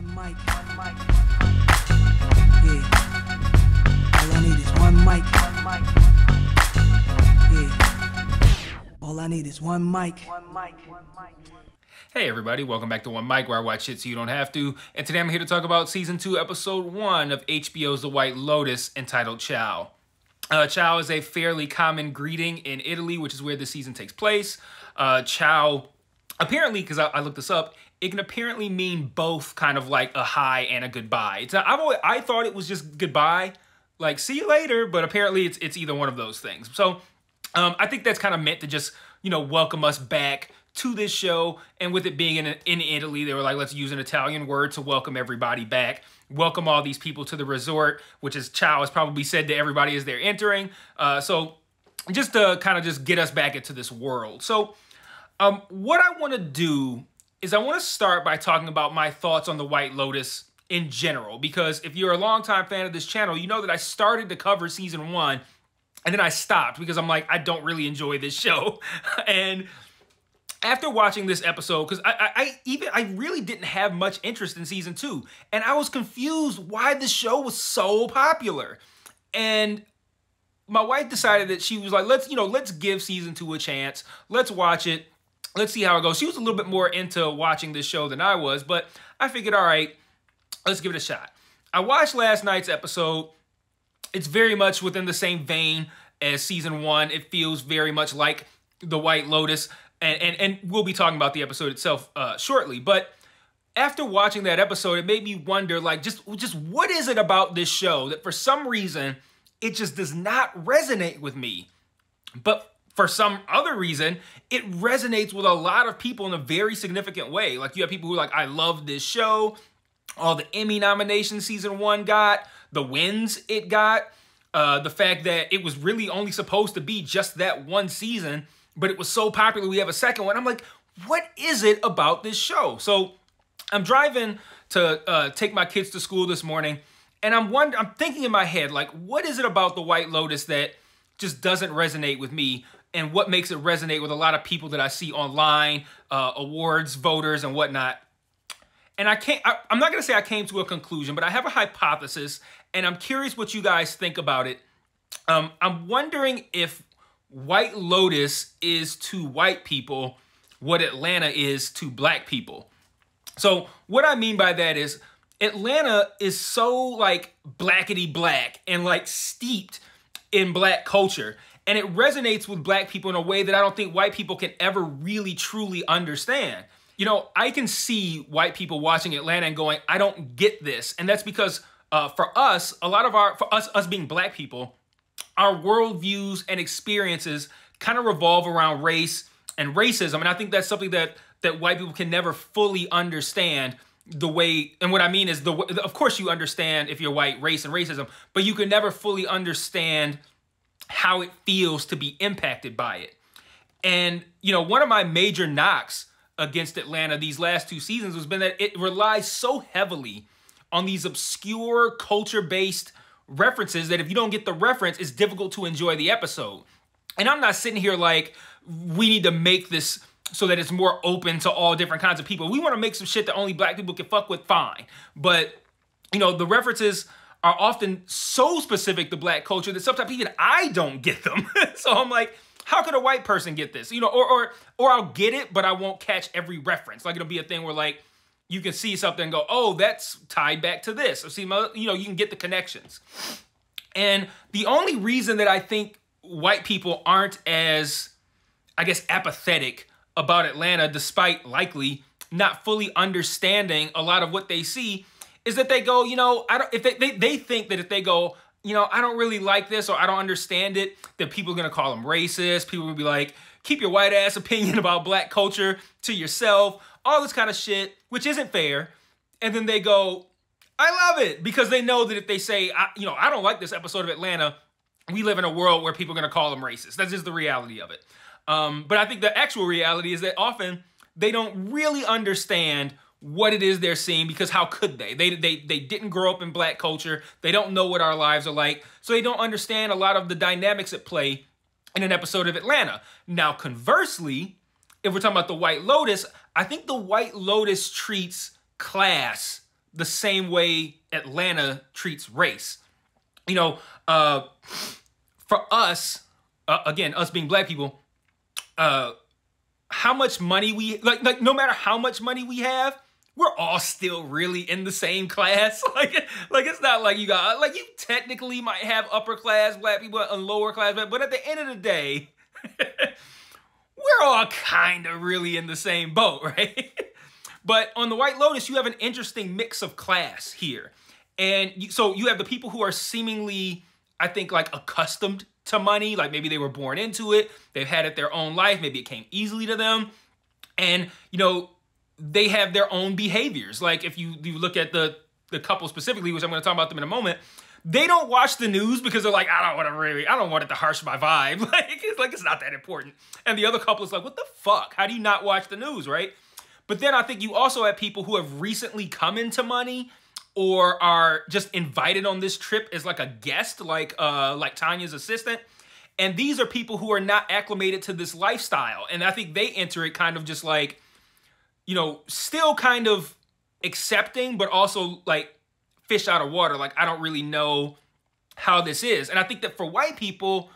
One mic. Yeah. All I need is one mic. Yeah. All I need is one mic. Hey everybody, welcome back to One Mic, where I watch shit so you don't have to. And today I'm here to talk about Season 2, Episode 1 of HBO's The White Lotus, entitled Ciao. Ciao is a fairly common greeting in Italy, which is where the season takes place. Ciao, apparently, because I looked this up, it can apparently mean both kind of like a hi and a goodbye. I thought it was just goodbye, like see you later, but apparently it's either one of those things. So I think that's kind of meant to just, welcome us back to this show. And with it being in Italy, they were like, let's use an Italian word to welcome everybody back. Welcome all these people to the resort, which is ciao is probably said to everybody as they're entering. So just to kind of just get us back into this world. So what I want to do is I want to start by talking about my thoughts on The White Lotus in general. Because if you're a longtime fan of this channel, you know that I started to cover Season 1 and then I stopped because I'm like, I don't really enjoy this show. And after watching this episode, because I really didn't have much interest in Season 2, and I was confused why the show was so popular. And my wife decided that she was like, let's give Season 2 a chance. Let's watch it. Let's see how it goes. She was a little bit more into watching this show than I was, but I figured, all right, let's give it a shot. I watched last night's episode. It's very much within the same vein as Season 1. It feels very much like The White Lotus. And we'll be talking about the episode itself shortly. But after watching that episode, it made me wonder, like, just what is it about this show that for some reason, it just does not resonate with me. But for some other reason, it resonates with a lot of people in a very significant way. Like, you have people who are like, I love this show. All the Emmy nominations Season 1 got, the wins it got, the fact that it was really only supposed to be just that one season, but it was so popular we have a second one. I'm like, what is it about this show? So I'm driving to take my kids to school this morning, and I'm thinking in my head, like, what is it about The White Lotus that just doesn't resonate with me, and what makes it resonate with a lot of people that I see online, awards, voters, and whatnot. And I'm not going to say I came to a conclusion, but I have a hypothesis, and I'm curious what you guys think about it. I'm wondering if White Lotus is to white people what Atlanta is to black people. So what I mean by that is Atlanta is so like blackety black and like steeped in black culture. And it resonates with black people in a way that I don't think white people can ever really truly understand. I can see white people watching Atlanta and going, I don't get this. And that's because for us, us being black people, our worldviews and experiences kind of revolve around race and racism. And I think that's something that white people can never fully understand the way, and what I mean is, of course you understand if you're white, race and racism, but you can never fully understand how it feels to be impacted by it. And, one of my major knocks against Atlanta these last 2 seasons has been that it relies so heavily on these obscure culture-based references that if you don't get the reference, it's difficult to enjoy the episode. And I'm not sitting here like, we need to make this so that it's more open to all different kinds of people. We want to make some shit that only black people can fuck with, fine. But, the references are often so specific to black culture that sometimes even I don't get them. So I'm like, how could a white person get this? Or I'll get it, but I won't catch every reference. Like, it'll be a thing where, like, you can see something and go, oh, that's tied back to this. Or see, you can get the connections. And the only reason that I think white people aren't as, I guess, apathetic about Atlanta, despite likely not fully understanding a lot of what they see, is that they go, they think that if they go, I don't really like this or I don't understand it, that people are going to call them racist. People will be like, keep your white ass opinion about black culture to yourself, all this kind of shit, which isn't fair. And then they go, I love it, because they know that if they say, I don't like this episode of Atlanta, we live in a world where people are going to call them racist. That's just the reality of it. But I think the actual reality is that often they don't really understand what it is they're seeing, because how could they? They didn't grow up in black culture. They don't know what our lives are like. So they don't understand a lot of the dynamics at play in an episode of Atlanta. Now, conversely, if we're talking about The White Lotus, I think The White Lotus treats class the same way Atlanta treats race. You know, for us, again, us being black people, how much money we, like no matter how much money we have, we're all still really in the same class. Like it's not like you got, like you technically might have upper class black people and lower class black, but at the end of the day, we're all kind of really in the same boat, right? But on the White Lotus, you have an interesting mix of class here. And so you have the people who are seemingly, I think, like accustomed to money. Like maybe they were born into it. They've had it their own life. Maybe it came easily to them. And, you know, they have their own behaviors. Like if you look at the couple specifically, which I'm going to talk about them in a moment, they don't watch the news because they're like, I don't want it to harsh my vibe. It's not that important. And the other couple is like, what the fuck? How do you not watch the news, right? But then I think you also have people who have recently come into money or are just invited on this trip as like a guest, like Tanya's assistant. And these are people who are not acclimated to this lifestyle. And I think they enter it kind of just like, you know, still kind of accepting, but also like fish out of water. Like, I don't really know how this is. And I think that for white people,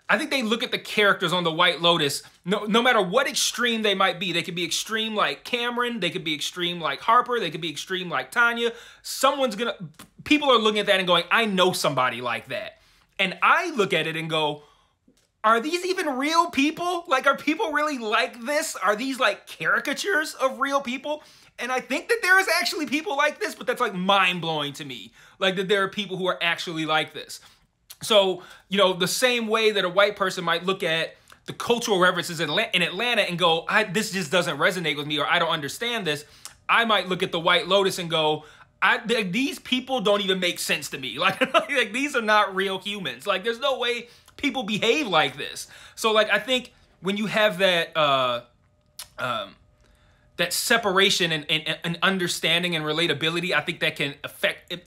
I think they look at the characters on the White Lotus, no matter what extreme they might be. They could be extreme like Cameron. They could be extreme like Harper. They could be extreme like Tanya. People are looking at that and going, I know somebody like that. And I look at it and go, are these even real people? Like, are people really like this? Are these like caricatures of real people? And I think that there is actually people like this, but that's like mind-blowing to me. Like that there are people who are actually like this. So, you know, the same way that a white person might look at the cultural references in Atlanta and go, this just doesn't resonate with me, or I don't understand this, I might look at the White Lotus and go, these people don't even make sense to me. Like these are not real humans. Like, there's no way people behave like this. So, like, I think when you have that that separation and understanding and relatability, I think that can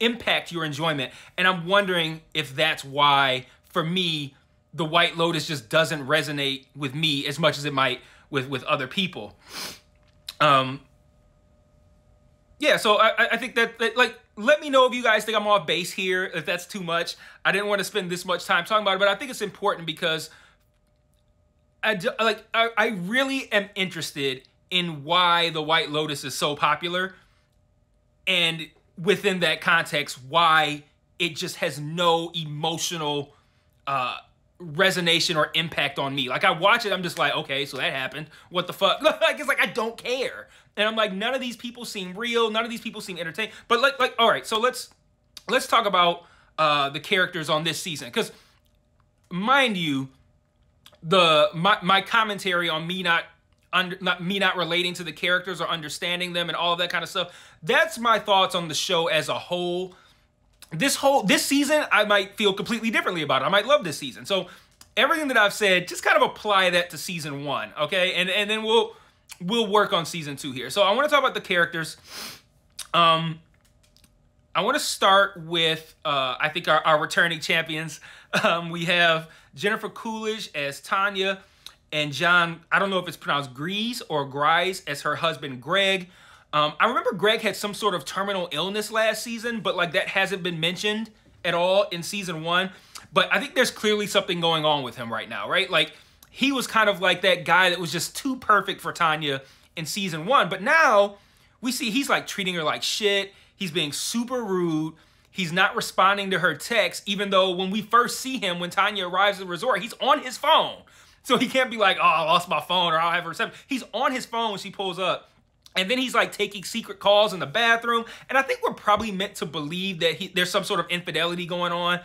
impact your enjoyment. And I'm wondering if that's why, for me, the White Lotus just doesn't resonate with me as much as it might with other people. Yeah, so I think that, like, let me know if you guys think I'm off base here, if that's too much. I didn't want to spend this much time talking about it, but I think it's important because I really am interested in why the White Lotus is so popular, and within that context, why it just has no emotional resonation or impact on me. Like, I watch it, I'm just like, okay, so that happened. What the fuck? Like, it's like, I don't care. And I'm like, none of these people seem real. None of these people seem entertaining. But like, all right, so let's talk about the characters on this season. Because, mind you, my commentary on me not relating to the characters or understanding them and all of that kind of stuff, that's my thoughts on the show as a whole. This season, I might feel completely differently about it. I might love this season. So everything that I've said, just kind of apply that to season 1, okay? And then we'll work on season 2 here. So I want to talk about the characters. I want to start with, I think, our returning champions. We have Jennifer Coolidge as Tanya, and John, I don't know if it's pronounced Grease or Grise, as her husband, Greg. I remember Greg had some sort of terminal illness last season, but like that hasn't been mentioned at all in season 1. But I think there's clearly something going on with him right now, right? Like, he was kind of like that guy that was just too perfect for Tanya in season 1. But now we see he's like treating her like shit. He's being super rude. He's not responding to her texts, even though when we first see him, when Tanya arrives at the resort, he's on his phone. So he can't be like, oh, I lost my phone, or I'll have her reception. He's on his phone when she pulls up. And then he's like taking secret calls in the bathroom. And I think we're probably meant to believe that there's some sort of infidelity going on.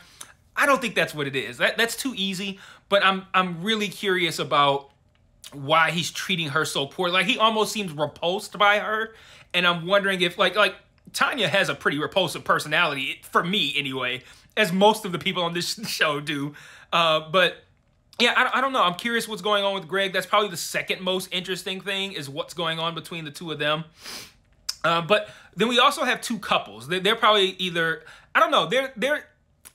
I don't think that's what it is. That's too easy. But I'm really curious about why he's treating her so poorly. Like, he almost seems repulsed by her. And I'm wondering if like Tanya has a pretty repulsive personality, for me anyway, as most of the people on this show do. But yeah, I don't know. I'm curious what's going on with Greg. That's probably the second most interesting thing, is what's going on between the two of them. But then we also have two couples. They're probably either, I don't know,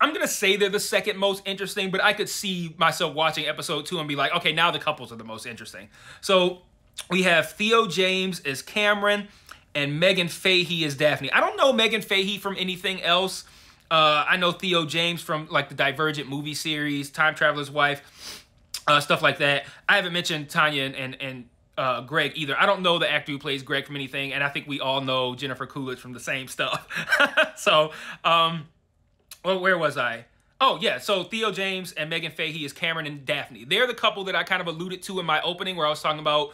I'm going to say they're the second most interesting, but I could see myself watching episode 2 and be like, okay, now the couples are the most interesting. So we have Theo James as Cameron, and Megan Fahey as Daphne. I don't know Megan Fahey from anything else. I know Theo James from like the Divergent movie series, Time Traveler's Wife, stuff like that. I haven't mentioned Tanya and Greg either. I don't know the actor who plays Greg from anything, and I think we all know Jennifer Coolidge from the same stuff. So, well, where was I? Oh, yeah, so Theo James and Megan Fahey is Cameron and Daphne. They're the couple that I kind of alluded to in my opening where I was talking about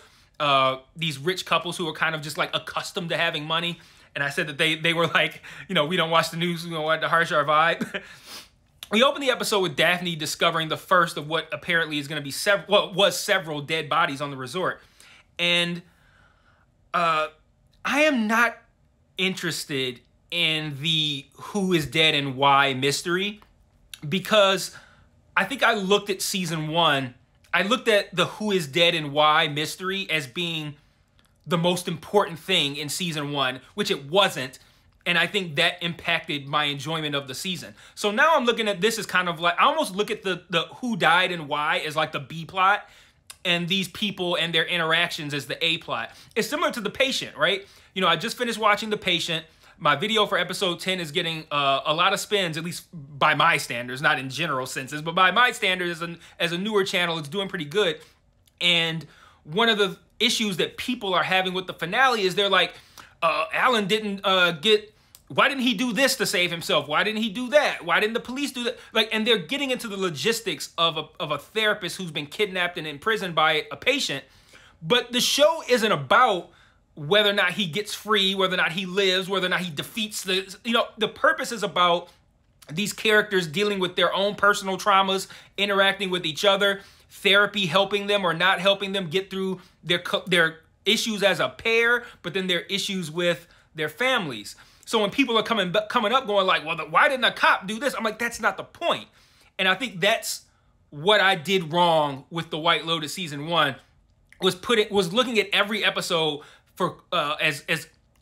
these rich couples who are kind of just like accustomed to having money. And I said that they were like, you know, we don't watch the news, we don't want to harsh our vibe. We opened the episode with Daphne discovering the first of what apparently is going to be several dead bodies on the resort. And I am not interested in the who is dead and why mystery, because I think I looked at season 1, I looked at the who is dead and why mystery as being the most important thing in season 1, which it wasn't. And I think that impacted my enjoyment of the season. So now I'm looking at this as kind of like, I almost look at the who died and why as like the B plot, and these people and their interactions as the A plot. It's similar to The Patient, right? You know, I just finished watching The Patient. My video for episode 10 is getting a lot of spins, at least by my standards, not in general senses, but by my standards as a newer channel, it's doing pretty good. And one of the issues that people are having with the finale is they're like, Alan didn't why didn't he do this to save himself? Why didn't he do that? Why didn't the police do that? Like, and they're getting into the logistics of a therapist who's been kidnapped and imprisoned by a patient. But the show isn't about whether or not he gets free, whether or not he lives, whether or not he defeats the, you know, the purpose is about these characters dealing with their own personal traumas, interacting with each other, therapy helping them or not helping them get through their issues as a pair, but then their issues with their families. So when people are coming up going like, well, why didn't a cop do this? I'm like, that's not the point. And I think that's what I did wrong with the White Lotus season 1, was looking at every episode for as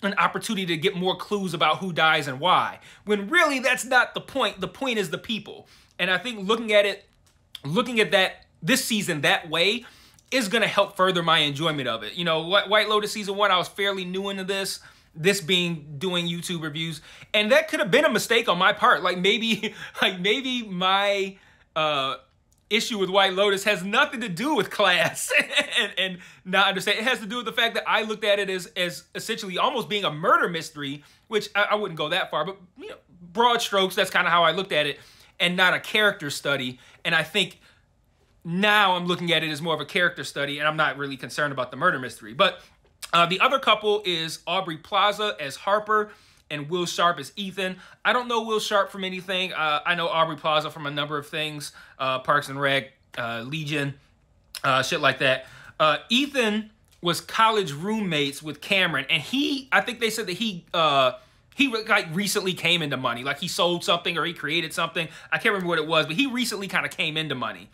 an opportunity to get more clues about who dies and why. When really that's not the point. The point is the people. And I think looking at that this season that way is going to help further my enjoyment of it. You know, White Lotus season 1, I was fairly new into this being doing YouTube reviews, and that could have been a mistake on my part. Like maybe my issue with White Lotus has nothing to do with class and not understand. It has to do with the fact that I looked at it as essentially almost being a murder mystery, which I wouldn't go that far, but you know, broad strokes, that's kind of how I looked at it, and not a character study. And I think now I'm looking at it as more of a character study, and I'm not really concerned about the murder mystery. But the other couple is Aubrey Plaza as Harper and Will Sharp as Ethan. I don't know Will Sharp from anything. I know Aubrey Plaza from a number of things, Parks and Rec, Legion, shit like that. Ethan was college roommates with Cameron, and I think they said that he like recently came into money. Like he sold something or he created something. I can't remember what it was, but he recently kind of came into money.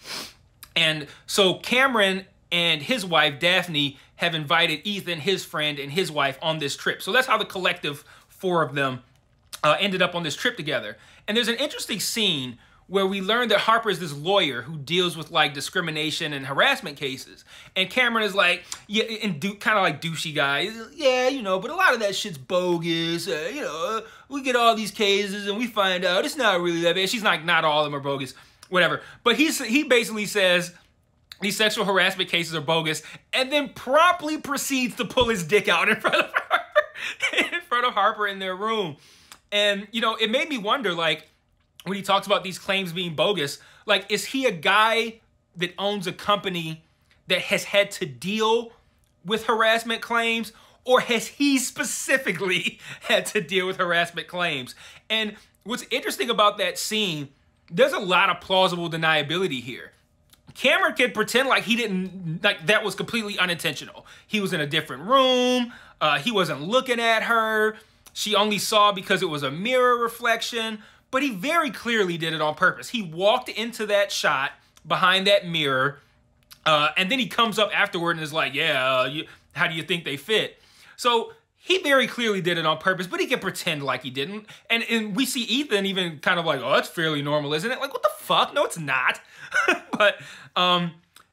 And so Cameron and his wife, Daphne, have invited Ethan, his friend, and his wife on this trip. So that's how the collective 4 of them ended up on this trip together. And there's an interesting scene where we learn that Harper is this lawyer who deals with like discrimination and harassment cases. And Cameron is like, yeah, and kind of like douchey guy. Yeah, you know, but a lot of that shit's bogus. You know, we get all these cases and we find out it's not really that bad. She's like, not all of them are bogus, whatever. But he basically says these sexual harassment cases are bogus, and then promptly proceeds to pull his dick out in front of Harper in their room. And, you know, it made me wonder, like, when he talks about these claims being bogus, like, is he a guy that owns a company that has had to deal with harassment claims, or has he specifically had to deal with harassment claims? And what's interesting about that scene, there's a lot of plausible deniability here. Cameron can pretend like he didn't, like that was completely unintentional. He was in a different room. He wasn't looking at her. She only saw because it was a mirror reflection, but he very clearly did it on purpose. He walked into that shot behind that mirror, and then he comes up afterward and is like, yeah, how do you think they fit? So he very clearly did it on purpose, but he can pretend like he didn't. And we see Ethan even kind of like, oh, that's fairly normal, isn't it? Like, what the fuck? No, it's not. But, and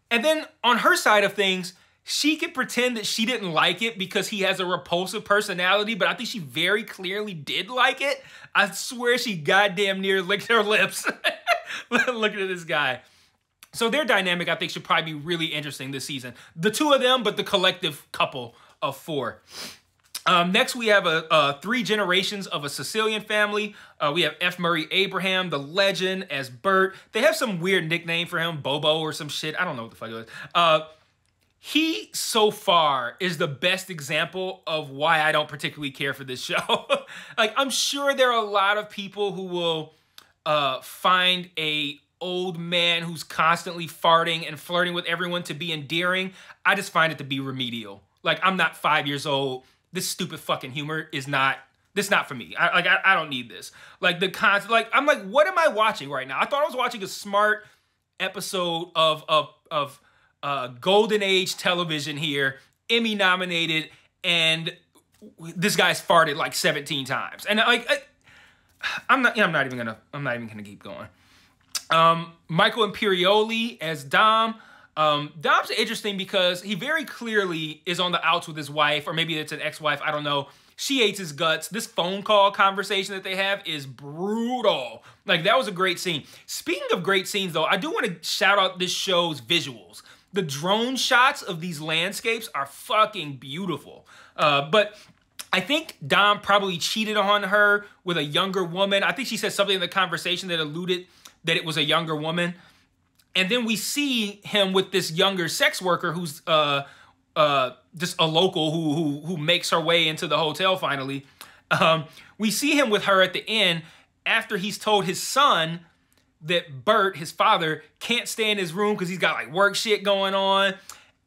then on her side of things, she could pretend that she didn't like it because he has a repulsive personality, but I think she very clearly did like it. I swear she goddamn near licked her lips looking at this guy. So their dynamic, I think, should probably be really interesting this season. The two of them, but the collective couple of four. Next, we have 3 generations of a Sicilian family. We have F. Murray Abraham, the legend, as Bert. They have some weird nickname for him, Bobo or some shit. I don't know what the fuck it was. He, so far, is the best example of why I don't particularly care for this show. Like, I'm sure there are a lot of people who will find a old man who's constantly farting and flirting with everyone to be endearing. I just find it to be remedial. Like, I'm not 5 years old. This stupid fucking humor is not, this not for me. I don't need this. Like, I'm like, what am I watching right now? I thought I was watching a smart episode of Golden Age television here, Emmy nominated, and this guy's farted like 17 times. And like, I'm not even gonna keep going. Michael Imperioli as Dom. Dom's interesting because he very clearly is on the outs with his wife, or maybe it's an ex-wife, I don't know. She hates his guts. This phone call conversation that they have is brutal. Like, that was a great scene. Speaking of great scenes, though, I do want to shout out this show's visuals. The drone shots of these landscapes are fucking beautiful. But I think Dom probably cheated on her with a younger woman. I think she said something in the conversation that alluded that it was a younger woman. And then we see him with this younger sex worker who's just a local who makes her way into the hotel finally. We see him with her at the end after he's told his son that Bert, his father, can't stay in his room because he's got like work shit going on.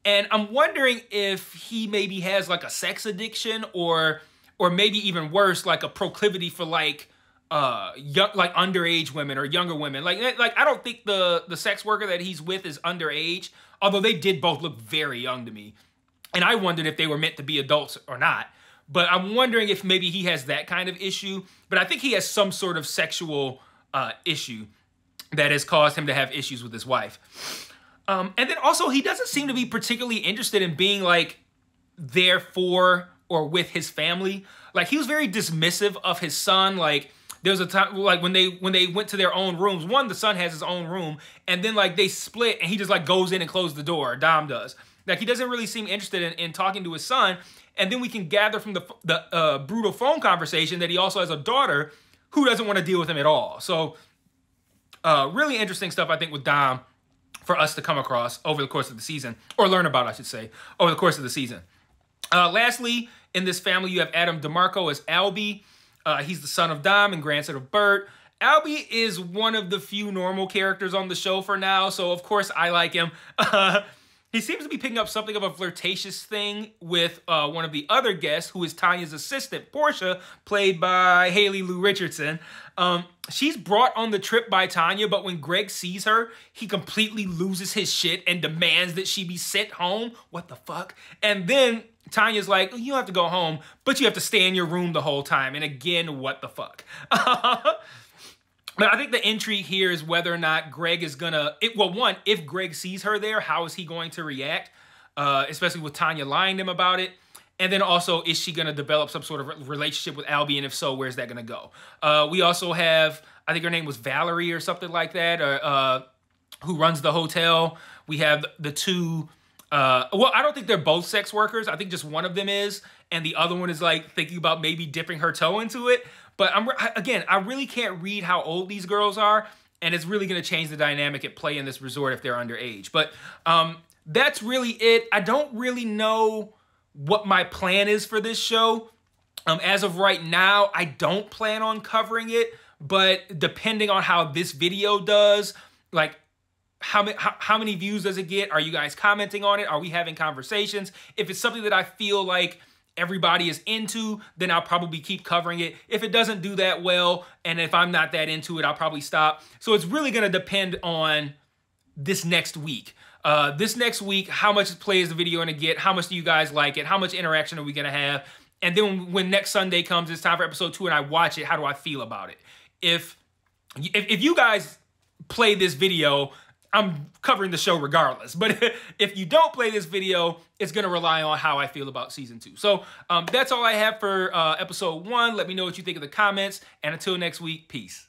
And I'm wondering if he maybe has like a sex addiction or maybe even worse, like a proclivity for like underage women or younger women. Like I don't think the sex worker that he's with is underage, although they did both look very young to me. And I wondered if they were meant to be adults or not. But I'm wondering if maybe he has that kind of issue. But I think he has some sort of sexual issue that has caused him to have issues with his wife. And then also, he doesn't seem to be particularly interested in being like there for or with his family. Like, he was very dismissive of his son. Like, there was a time like when they went to their own rooms. One, the son has his own room, and then like they split, and he just like goes in and closes the door. Dom does. Like, he doesn't really seem interested in talking to his son. And then we can gather from the brutal phone conversation that he also has a daughter who doesn't want to deal with him at all. So really interesting stuff, I think, with Dom for us to come across over the course of the season, or learn about, I should say, over the course of the season. Lastly, in this family, you have Adam DeMarco as Albie. He's the son of Dom and grandson of Bert. Albie is one of the few normal characters on the show for now, so of course I like him. He seems to be picking up something of a flirtatious thing with one of the other guests, who is Tanya's assistant, Portia, played by Haley Lou Richardson. She's brought on the trip by Tanya, but when Greg sees her, he completely loses his shit and demands that she be sent home. What the fuck? And then Tanya's like, you don't have to go home, but you have to stay in your room the whole time. And again, what the fuck? But I think the intrigue here is whether or not Greg is gonna, one, if Greg sees her there, how is he going to react? Especially with Tanya lying to him about it. And then also, is she gonna develop some sort of relationship with Albie? And if so, where's that gonna go? We also have, I think her name was Valerie or something like that, who runs the hotel. We have the two, well, I don't think they're both sex workers. I think just one of them is, and the other one is like thinking about maybe dipping her toe into it. But I really can't read how old these girls are, and it's really going to change the dynamic at play in this resort if they're underage. But that's really it. I don't really know what my plan is for this show. As of right now, I don't plan on covering it, but depending on how this video does, like how many views does it get? Are you guys commenting on it? Are we having conversations? If it's something that I feel like everybody is into, then I'll probably keep covering it. If it doesn't do that well, and if I'm not that into it, I'll probably stop. So it's really going to depend on this next week. This next week, how much play is the video going to get? How much do you guys like it? How much interaction are we going to have? And then when next Sunday comes, it's time for episode 2, and I watch it, how do I feel about it? If you guys play this video I'm covering the show regardless. But if you don't play this video, it's going to rely on how I feel about season 2. So that's all I have for episode 1. Let me know what you think in the comments. And until next week, peace.